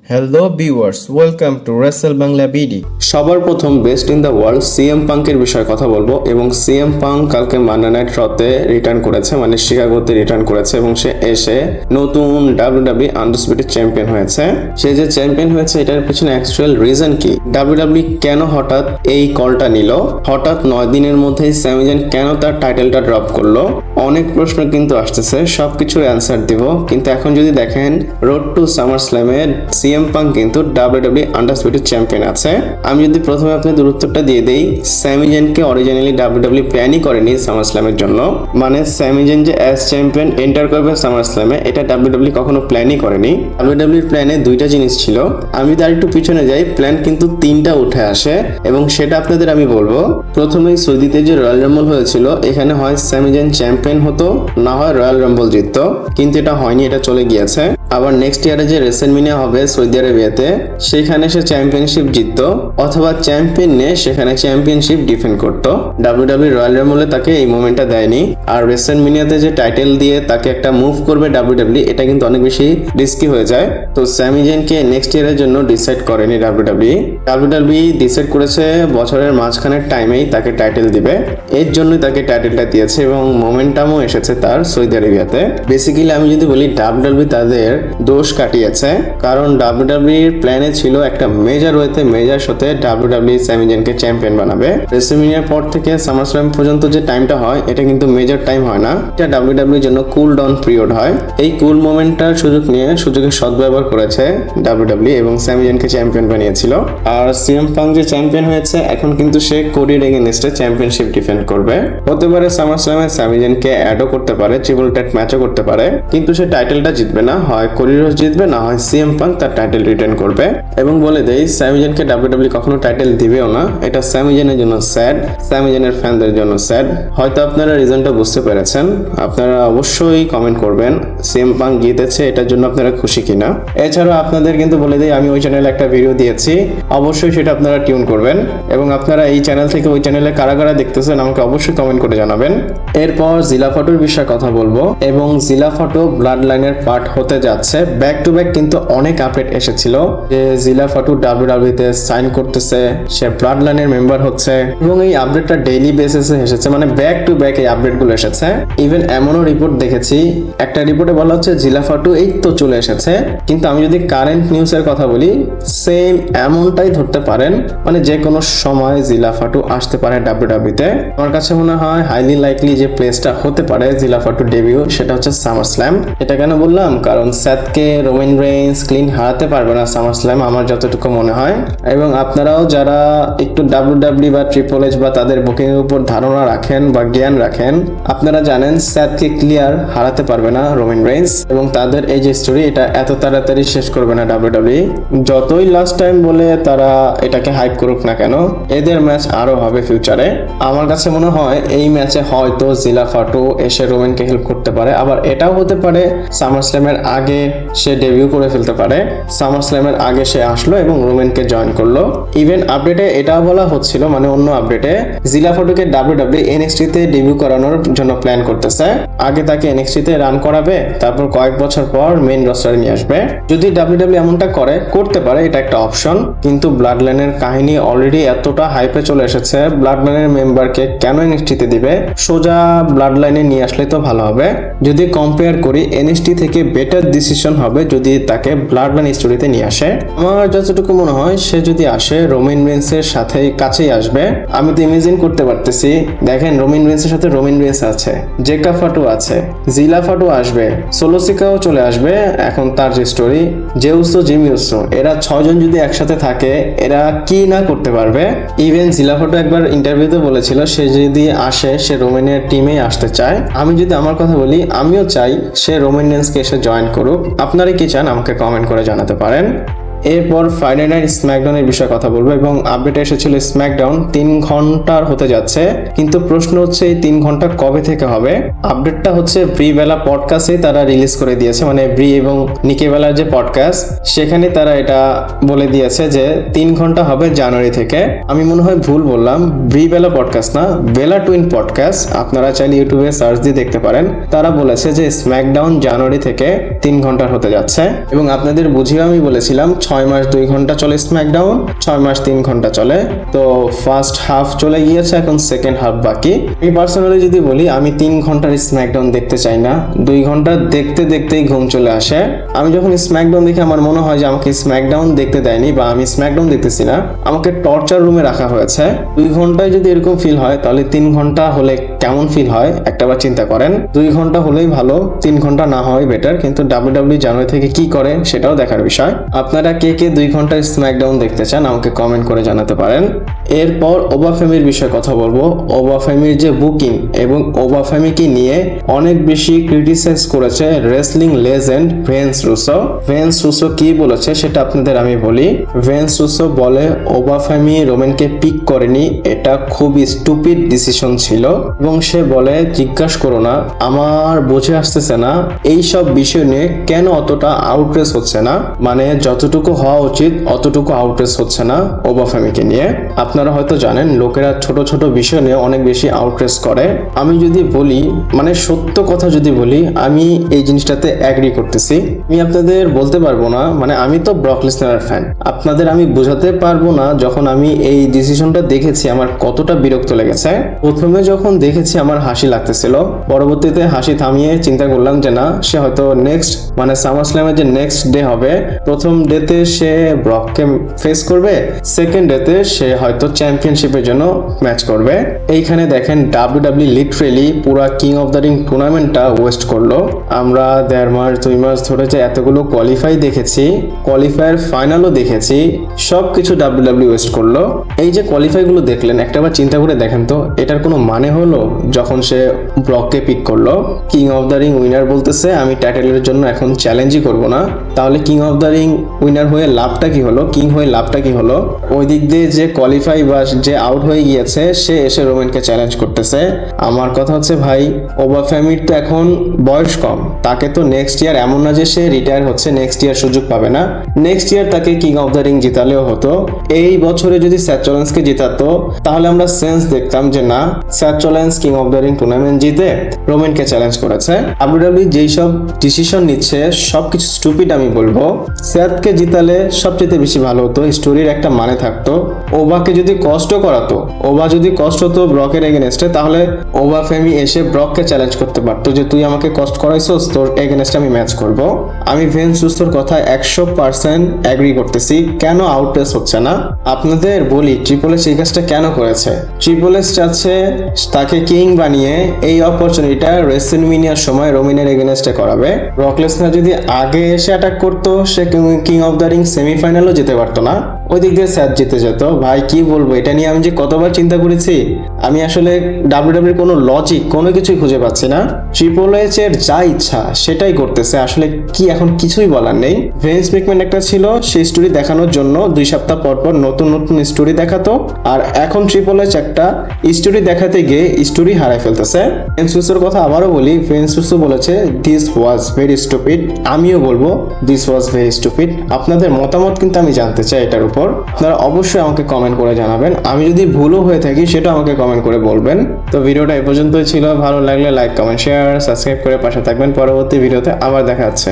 Hello viewers, welcome to Wrestle Bangla BD. সবার প্রথম best in the world CM পাঙ্কের বিষয়ে কথা বলবো এবং সিএম পাঙ্ক কালকে মান্ডে নাইট রতে রিটার্ন করেছে, মানে শিকাগোতে রিটার্ন করেছে এবং সে এসে নতুন ডাব্লিউডাব্লিউ আনডিসপিউটেড চ্যাম্পিয়ন হয়েছে। সে যে চ্যাম্পিয়ন হয়েছে এটার পিছনে অ্যাকচুয়াল রিজন কি, ডাব্লিউডাব্লিউ কেন হঠাৎ এই কলটা নিল, হঠাৎ 9 দিনের মধ্যেই স্যামি জাyn কেন তার টাইটেলটা ড্রপ করলো, অনেক প্রশ্ন কিন্তু আসতেছে, সবকিছুর অ্যান্সার দিব। কিন্তু এখন যদি দেখেন রোড টু সামার স্ল্যামে সিএম পাঙ্ক কিন্তু ডাব্লিউডাব্লিউ আনডিসপিউটেড চ্যাম্পিয়ন আছে। আমি যদি প্রথমে আপনাদের উত্তরটা দিয়ে দেই, স্যামি জাynকে অরিজিনালি ডাব্লিউডাব্লিউ প্ল্যানই করেনি সামার স্ল্যামের জন্য, মানে স্যামি জাyn যে অ্যাজ চ্যাম্পিয়ন এন্টার করবে সামার স্ল্যামে এটা ডাব্লিউডাব্লিউ কখনো প্ল্যানই করেনি। ডাব্লিউডাব্লিউর প্ল্যানে দুইটা জিনিস ছিল, আমি তার একটু পিছনে যাই, প্ল্যান কিন্তু তিনটা উঠে আসে এবং সেটা আপনাদের আমি বলবো। প্রথমেই সৌদিতে যে রয়্যাল রাম্বল হয়েছিল এখানে হয় স্যামি জাyn চ্যাম্পিয়ন হতো, না হয় রয়্যাল রাম্বল জিততো, কিন্তু এটা হয়নি, এটা চলে গিয়েছে। আবার নেক্সট ইয়ারে যে রেসেলমেনিয়া হবে সৌদি আরবিয়াতে সেখানে সে চ্যাম্পিয়নশিপ জিততো, অথবা চ্যাম্পিয়ন নিয়ে সেখানে চ্যাম্পিয়নশিপ ডিফেন্ড করতো। ডাব্লিউডাব্লিউ রয়্যাল রাম্বলে তাকে এই মোমেন্টটা দেয়নি। আর রেসেলমেনিয়াতে যে টাইটেল দিয়ে তাকে একটা মুভ করবে ডাব্লিউডাব্লিউ, এটা কিন্তু অনেক বেশি রিস্কি হয়ে যায়। তো স্যামি জাynকে নেক্সট ইয়ারের জন্য ডিসাইড করেনি ডাব্লিউডাব্লিউ ডিসাইড করেছে বছরের মাঝখানের টাইমেই তাকে টাইটেল দিবে, এর জন্যই তাকে টাইটেলটা দিয়েছে এবং মোমেন্টামও এসেছে তার সৌদি আরবিয়াতে। বেসিক্যালি আমি যদি বলি ডাব্লিউডাব্লিউ তাদের দোষ কাটিয়েছে, কারণ ডাব্লিউডাব্লিউর প্ল্যানে ছিল একটা মেজর ওয়েতে মেজর শোতে ডাব্লিউডাব্লিউ স্যামি জাynকে চ্যাম্পিয়ন বানাবে। রেসেলমেনিয়ার পর থেকে সামার স্ল্যাম পর্যন্ত যে টাইমটা হয় এটা কিন্তু মেজর টাইম হয় না, এটা ডাব্লিউডাব্লিউর জন্য কুল ডাউন পিরিয়ড হয়। এই কুল মোমেন্টটার সুযোগ নিয়ে সুযোগের সদ্ব্যবহার করেছে ডাব্লিউডাব্লিউ এবং স্যামি জাynকে চ্যাম্পিয়ন বানিয়েছিল। আর সিএম পাঙ্ক যে চ্যাম্পিয়ন হয়েছে এখন কিন্তু সে কোডির এগেইনস্টে চ্যাম্পিয়নশিপ ডিফেন্ড করবে। হতে পারে সামার স্ল্যামে স্যামি জাynকে অ্যাডও করতে পারে, ট্রিপল থ্রেট ম্যাচও করতে পারে, কিন্তু সে টাইটেলটা জিতবে না, হয় কোরিরোস জিতবে না হয় সিএম পাঙ্ক তার টাইটেল রিটেন করবে। এবং বলে দেই স্যামি জাynকে ডাব্লিউডাব্লিউ কখনো টাইটেল দিবেও না, এটা স্যামি জানের জন্য স্যাড, স্যামি জানের ফ্যানদের জন্য স্যাড। হয়তো আপনারা রিজনটা বুঝতে পেরেছেন, আপনারা অবশ্যই কমেন্ট করবেন সিএম পাঙ্ক জিতেছে এটার জন্য আপনারা খুশি কিনা। এছাড়াও আপনাদের কিন্তু বলে দিই আমি ওই চ্যানেলে একটা ভিডিও দিয়েছি, অবশ্যই সেটা আপনারা টিউন করবেন এবং আপনারা এই চ্যানেল থেকে ওই চ্যানেলে কারা কারা দেখতেছেন আমাকে অবশ্যই কমেন্ট করে জানাবেন। এরপর জিলা ফটোর বিষয়ে কথা বলবো এবং জিলা ফটো ব্লাড লাইনের পার্ট হতে যাচ্ছে। ব্যাক টু ব্যাক কিন্তু অনেক আপডেট এসেছিল যে জিলা ফটো ডাব্লিউডাব্লিউ তে সাইন করতেছে, সে ব্লাড লাইনের মেম্বার হচ্ছে এবং এই আপডেটটা ডেইলি বেসিসে এসেছে, মানে ব্যাক টু ব্যাক এই আপডেটগুলো এসেছে। ইভেন এমনও রিপোর্ট দেখেছি, একটা রিপোর্টে বলা হচ্ছে জিলা ফটো এই তো চলে এসেছে, কিন্তু আমি যদি কারেন্ট নিউজের কথা বলি সেম এমনটাই ধরতে পারেন, মানে যে কোনো সময় জিলা ফাটু আসতে পারে ডাব্লিউডাব্লিউ তে। আমার কাছে মনে হয় হাইলি লাইকলি যে প্লেসটা হতে পারে জিলা ফাটু ডেবিউ সেটা হচ্ছে সামার স্ল্যাম। এটা কেন বললাম, কারণ স্যাথকে রোমান রেইন্স ক্লিন হারাতে পারবে না সামার স্ল্যাম আমার যতটুকু মনে হয়। এবং আপনারাও যারা একটু ডাব্লিউডাব্লিউ বা ট্রিপল এইচ বা তাদের বুকিং এর উপর ধারণা রাখেন বা জ্ঞান রাখেন, আপনারা জানেন স্যাথকে ক্লিয়ার হারাতে পারবে না রোমান রেইন্স এবং তাদের এই যে স্টোরি এটা এত তাড়াতাড়ি শেষ করবে না ডাব্লিউডাব্লিউ। যতই লাস্ট টাইম বলে তারা এটাকে হাইপ করুক না কেন, এদের ম্যাচ আরো হবে ফিউচারে। আমার কাছে মনে হয় এই ম্যাচে হয়তো জিলা ফাটু এসে রোমানকে হেল্প করতে পারে, আবার এটাও হতে পারে সামার স্ল্যামের আগে সে ডেবিউ করে ফেলতে পারে, সামার স্ল্যামের আগে সে আসলো এবং রোমানকে জয়েন করলো। ইভেন আপডেটে এটাও বলা হচ্ছিল, মানে অন্য আপডেটে জিলা ফাটুকে ডাব্লিউডাব্লিউ এনএক্সটি তে ডেবিউ করানোর জন্য প্ল্যান করতেছে। আগে তাকে এনএক্সটি তে রান করাবে, তারপর কয়েক বছর পর মেইন রস্টারে নিয়ে আসবে। যদি ডাব্লিউডাব্লিউ এমনটা করতে পারে, এটা একটা অপশন। কিন্তু ব্লাড লাইনের কাহিনী অলরেডি এতটা হাইপে চলে এসেছে, ব্লাড লাইনের মেম্বারকে কেন এনএক্সটিতে দিবে, সোজা ব্লাড লাইনে নিয়ে আসলে তো ভালো হবে। যদি কম্পেয়ার করি এনএক্সটি থেকে বেটার ডিসিশন হবে যদি তাকে ব্লাড লাইন স্টোরিতে নিয়ে আসে। আমার যতটুকু মনে হয় সে যদি আসে রোমান রেইন্সের সাথে কাছেই আসবে। আমি তো ইমেজিন করতে পারতেছি, দেখেন রোমান রেইন্সের সাথে রোমান রেইন্স আছে, জেকা ফাটু আছে, জিলা ফাটু আসবে, সোলোসিকাও চলে আসবে। এখন তার যে স্টোরি জেউসো জিমিউসো এরা 6 জন যদি একসাথে থাকে এরা কি না করতে পারবে। ইভেন জিলা ফাটু একবার ইন্টারভিউতে বলেছিল সে যদি আসে সে রোমানের টিমেই আসতে চায়। আমি যদি আমার কথা বলি আমিও চাই সে রোমান রেইন্সকে এসে জয়েন করুক। আপনারা কি চান আমাকে কমেন্ট করে জানাতে পারেন। এরপর ফ্রাইডে নাইট স্ম্যাকডাউনের বিষয়ে কথা বলবো এবং আপডেট এসেছিল স্ম্যাকডাউন 3 ঘন্টার হতে যাচ্ছে, কিন্তু প্রশ্ন হচ্ছে এই 3 ঘন্টা কবে থেকে হবে। আপডেটটা হচ্ছে ব্রি বেলা পডকাস্টে তারা রিলিজ করে দিয়েছে, মানে ব্রি এবং নিকি বেলার যে পডকাস্ট সেখানে তারা এটা বলে দিয়েছে যে 3 ঘন্টা হবে জানুয়ারি থেকে। আমি মনে হয় ভুল বললাম, ব্রি বেলা পডকাস্ট না, বেলা টুইন পডকাস্ট, আপনারা চাইলে ইউটিউবে সার্চ দিয়ে দেখতে পারেন। তারা বলেছে যে স্ম্যাকডাউন জানুয়ারি থেকে 3 ঘন্টার হতে যাচ্ছে এবং আপনাদের বুঝিয়ে আমি বলেছিলাম 6 মাস 2 ঘন্টা চলে স্ম্যাকডাউন, 6 মাস 3 ঘন্টা চলে। তো ফার্স্ট হাফ চলে গিয়েছে, এখন সেকেন্ড হাফ বাকি। আমি পার্সোনালি যদি বলি, আমি 3 ঘন্টার স্ম্যাকডাউন দেখতে চাই না, 2 ঘন্টা দেখতে দেখতেই ঘুম চলে আসে। আমি যখন স্ম্যাকডাউন দেখি আমার মনে হয় যে আমাকে স্ম্যাকডাউন দেখতে দেয়নি বা আমি স্ম্যাকডাউন দেখতেছি না, আমাকে টর্চার রুমে রাখা হয়েছে। 2 ঘন্টায় যদি এরকম ফিল হয় তাহলে 3 ঘন্টা হলে কেমন ফিল হয় একটাবার চিন্তা করেন। 2 ঘন্টা হলেই ভালো, 3 ঘন্টা না হয় বেটার, কিন্তু ডাব্লিউডাব্লিউ জানুয়ারি থেকে কি করে সেটাও দেখার বিষয়। আপনারা কে কে 2 ঘন্টার স্ম্যাকডাউন দেখতে চান আমাকে কমেন্ট করে জানাতে পারেন। এরপর ওবাফেমির বিষয়ে কথা বলবো। ওবাফেমির যে বুকিং এবং ওবাফেমিকে নিয়ে অনেক বেশি ক্রিটিসাইজ করেছে wrestling legend Vince Russo. Vince Russo কি বলেছে সেটা আপনাদের আমি বলি। ভেন্স রুসো বলে ওবাফেমি রোমানকে পিক করেনি, এটা খুবই স্টুপিড ডিসিশন ছিল। এবং সে বলে, জিজ্ঞাসা করো না, আমার বুঝে আসতেছে না এইসব বিষয় নিয়ে কেন অতটা আউটরেস হচ্ছে না, মানে যতটুকু হওয়া উচিত অতটুকু আউটরেস হচ্ছে না ওবাফেমিকে নিয়ে। আপনারা হয়তো জানেন লোকেরা ছোট ছোট বিষয় নিয়ে অনেক বেশি আউটরেস করে। আমি যদি বলি, মানে সত্য কথা যদি বলি, আমি এই জিনিসটাতে অ্যাগ্রি করতেছি। আমি আপনাদের বলতে পারবো না, মানে আমি তো ব্রক লেসনারের ফ্যান, আপনাদের আমি বোঝাতে পারবো না যখন আমি এই ডিসিশনটা দেখেছি আমার কতটা বিরক্ত লেগেছে। প্রথমে যখন দেখেছি আমার হাসি লাগতেছিল, পরবর্তীতে হাসি থামিয়ে চিন্তা করলাম যে না, সে হয়তো নেক্সট মানে সামারস্ল্যামের যে নেক্সট ডে হবে, প্রথম ডেতে সে ব্রককে ফেস করবে, সেকেন্ড ডেতে সে হয়তো চ্যাম্পিয়নশিপের জন্য ম্যাচ করবে। এইখানে দেখেন ডাব্লিউডাব্লিউ লিটারেলি পুরো কিং অফ দ্য রিং টুর্নামেন্টটা ওয়েস্ট করলো। আমরা 1.5 মাস 2 মাস ধরে যে এতগুলো কোয়ালিফাই দেখেছি, কোয়ালিফায়ার ফাইনালও দেখেছি, সবকিছু ডাব্লিউডাব্লিউ ওয়েস্ট করলো। এই যে কোয়ালিফাই গুলো দেখলেন, একটাবার চিন্তা করে দেখেন তো, এটার কোনো মানে হলো? যখন সে ব্রককে পিক করলো, king of the ring winner বলতেছে আমি টাইটেলের জন্য এখন চ্যালেঞ্জই করব না, তাহলে king of the ring winner হয়ে লাভটা কি হলো? কিং হয়ে লাভটা কি হলো? ওই দিক দিয়ে যে কোয়ালিফাই বা যে আউট হয়ে গিয়েছে সে এসে রোমানকে চ্যালেঞ্জ করতেছে। আমার কথা হচ্ছে ভাই, ওবাফেমির তো এখন বয়স কম, তাকে তো নেক্সট ইয়ার, এমন না যে সে রিটায়ার হচ্ছে নেক্সট ইয়ার সুযোগ পাবে না, নেক্সট ইয়ার তাকে কিং অফ দ্য রিং জিতালেও হতো। এই বছরে যদি স্যাথ রলিন্সকে জিতাতো তাহলে আমরা সেন্স দেখতাম যে না, Seth Rollins king of the ring tournament জিতে রোমানকে চ্যালেঞ্জ করেছে। ডাব্লিউডাব্লিউ যেই সব ডিসিশন নিচ্ছে সবকিছু স্টুপিড আমি বলবো। স্যাথকে জিতালে সবচেয়ে বেশি ভালো হতো, স্টোরির একটা মানে থাকতো। ওবাকে যদি কষ্ট করাতো, ওবা যদি কষ্ট হতো ব্রকের এগেনস্টে, তাহলে ওবাফেমি এসে ব্রককে চ্যালেঞ্জ করতে পারতো যে তুই আমাকে কষ্ট করাইছস, তোর এগেনস্টে আমি ম্যাচ করব। আমি ভেন্স রুসোর কথা 100% অ্যাগ্রি করতেছি। কেন আউটরেস হচ্ছে না? আপনাদের বলি ট্রিপল এইচ এই কাজটা কেন করেছে। ট্রিপল এইচ চাচ্ছে তাকে কিং বানিয়ে এই অপরচুনিটিটা রেসলম্যানিয়ার সময় রোমানের এগেনস্টে করাবে। ব্রক লেসনার যদি আগে এসে অ্যাটাক করতো, সে কিং অফ দ্য রিং সেমিফাইনালও যেতে পারতো না, ওই দিক দিয়ে স্যাথ জিতে যেত। ভাই কি বলবো, এটা নিয়ে আমি যে কতবার চিন্তা করেছি, আমি আসলে ডাব্লিউডাব্লিউর কোনো লজিক কোনো কিছুই খুঁজে পাচ্ছি না। ট্রিপল এইচ এর যা ইচ্ছা সেটাই করতেছে, আসলে কি এখন কিছুই বলার নেই। ভেন্স ম্যাকম্যান একটা ছিল, সেই স্টোরি দেখানোর জন্য 2 সপ্তাহ পর পর নতুন নতুন স্টোরি দেখাতো, আর এখন ট্রিপল এইচ একটা স্টোরি দেখাতে গিয়ে স্টোরি হারায় ফেলতেছে। ভেন্স রুসোর কথা আবারও বলি, ভেন্স রুসো বলেছে দিস ওয়াজ ভেরি স্টুপিড, আমিও বলবো দিস ওয়াজ ভেরি স্টুপিড। আপনাদের মতামত কিন্তু আমি জানতে চাই এটার উপর, আপনারা অবশ্যই আমাকে কমেন্ট করে জানাবেন। আমি যদি ভুলও হয়ে থাকি সেটা আমাকে কমেন্ট করে বলবেন। তো ভিডিওটা এই পর্যন্তই ছিল, ভালো লাগলে লাইক কমেন্ট শেয়ার সাবস্ক্রাইব করে পাশে থাকবেন। পরবর্তী ভিডিওতে আবার দেখা হচ্ছে।